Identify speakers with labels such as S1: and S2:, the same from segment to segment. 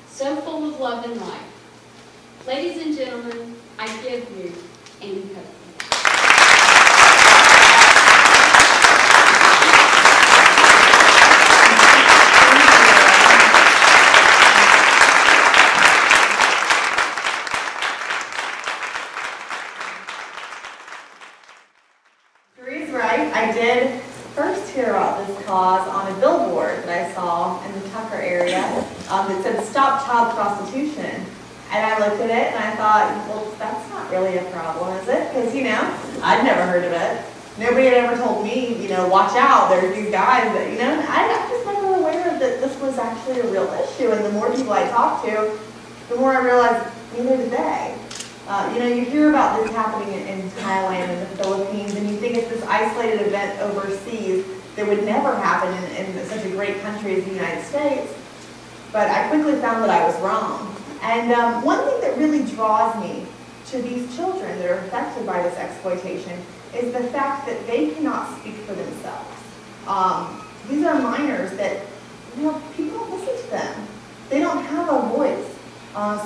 S1: so full of love and life. Ladies and gentlemen, I give you Annie Copeland.
S2: I did first hear about this cause on a billboard that I saw in the Tucker area that said "Stop Child Prostitution." And I looked at it and I thought, well, that's not really a problem, is it? Because, you know, I'd never heard of it. Nobody had ever told me, you know, watch out, there's these guys that, you know, I was never aware that this was actually a real issue. And the more people I talked to, the more I realized, neither did they. You know, you hear about this happening in Thailand and the Philippines, and you think it's this isolated event overseas that would never happen in such a great country as the United States. But I quickly found that I was wrong. And one thing that really draws me to these children that are affected by this exploitation is the fact that they cannot speak for themselves. These are minors that, you know, people don't listen to them. They don't have a voice.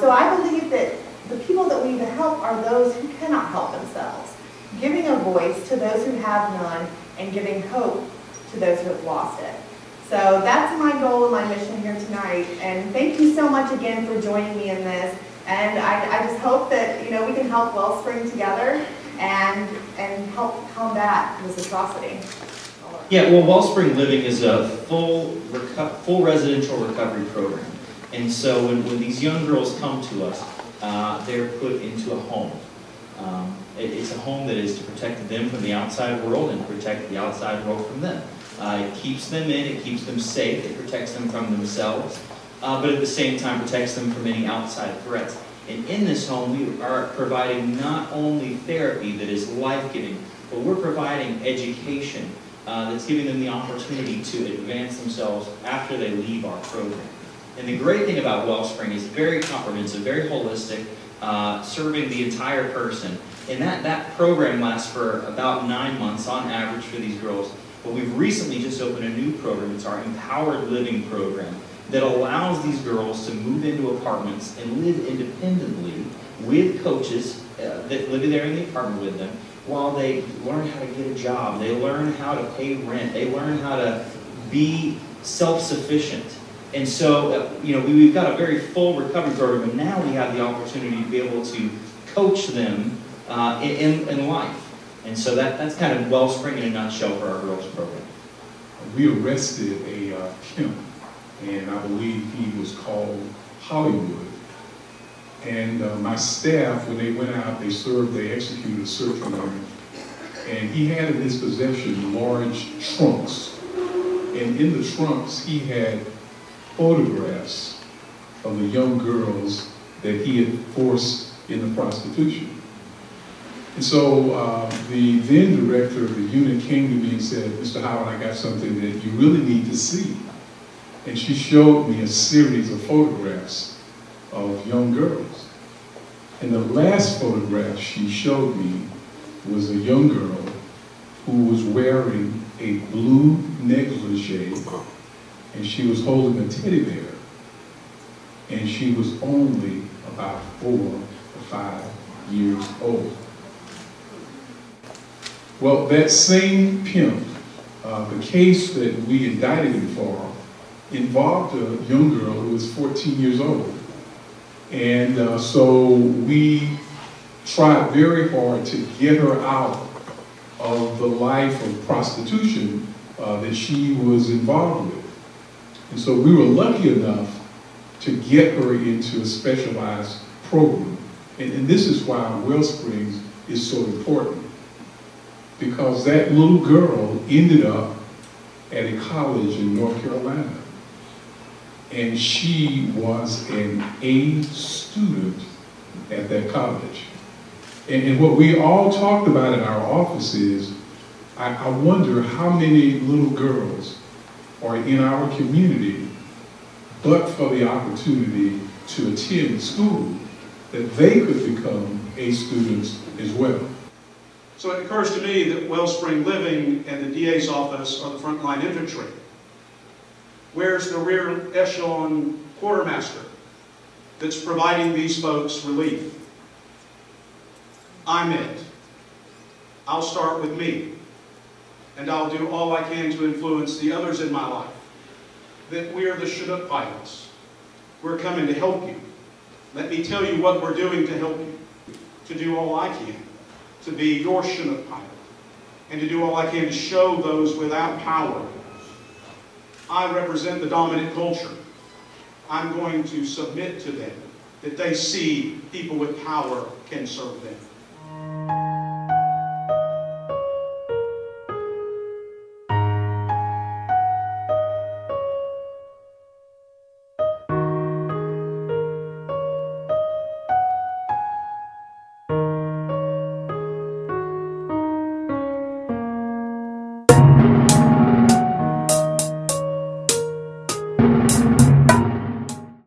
S2: So I believe that the people that we need to help are those who cannot help themselves, giving a voice to those who have none and giving hope to those who have lost it. So that's my goal and my mission here tonight. And thank you so much again for joining me in this. And I just hope that, you know, we can help Wellspring together and help combat this atrocity.
S3: Yeah, well, Wellspring Living is a full residential recovery program. And so when these young girls come to us, they're put into a home. It's a home that is to protect them from the outside world and protect the outside world from them. It keeps them in, it keeps them safe, it protects them from themselves, but at the same time protects them from any outside threats. And in this home, we are providing not only therapy that is life-giving, but we're providing education that's giving them the opportunity to advance themselves after they leave our program. And the great thing about Wellspring is very comprehensive, very holistic, serving the entire person. And that program lasts for about 9 months on average for these girls. But we've recently just opened a new program. It's our Empowered Living program that allows these girls to move into apartments and live independently with coaches that live there in the apartment with them while they learn how to get a job. They learn how to pay rent. They learn how to be self-sufficient. And so, you know, we've got a very full recovery program, and now we have the opportunity to be able to coach them in life. And so that's kind of Wellspring in a nutshell for our girls program.
S4: We arrested a pimp, and I believe he was called Hollywood. And my staff, when they went out, they executed a search warrant. And he had in his possession large trunks. And in the trunks, he had photographs of the young girls that he had forced into prostitution. And so the then director of the unit came to me and said, "Mr. Howard, I got something that you really need to see." And she showed me a series of photographs of young girls. And the last photograph she showed me was a young girl who was wearing a blue negligee, and she was holding a teddy bear. And she was only about 4 or 5 years old. Well, that same pimp, the case that we indicted him for, involved a young girl who was 14 years old. And so we tried very hard to get her out of the life of prostitution that she was involved with. And so we were lucky enough to get her into a specialized program. And this is why Wellsprings is so important. Because that little girl ended up at a college in North Carolina. And she was an A student at that college. And what we all talked about in our office is, I wonder how many little girls are in our community, but for the opportunity to attend school, that they could become A students as well.
S5: So it occurs to me that Wellspring Living and the DA's office are the frontline infantry. Where's the rear echelon quartermaster? that's providing these folks relief. I'm it. I'll start with me, and I'll do all I can to influence the others in my life. That we are the Chinook pilots. We're coming to help you. Let me tell you what we're doing to help you. To do all I can to be your Chinook pilot, and to do all I can to show those without power. I represent the dominant culture. I'm going to submit to them, that they see people with power can serve them.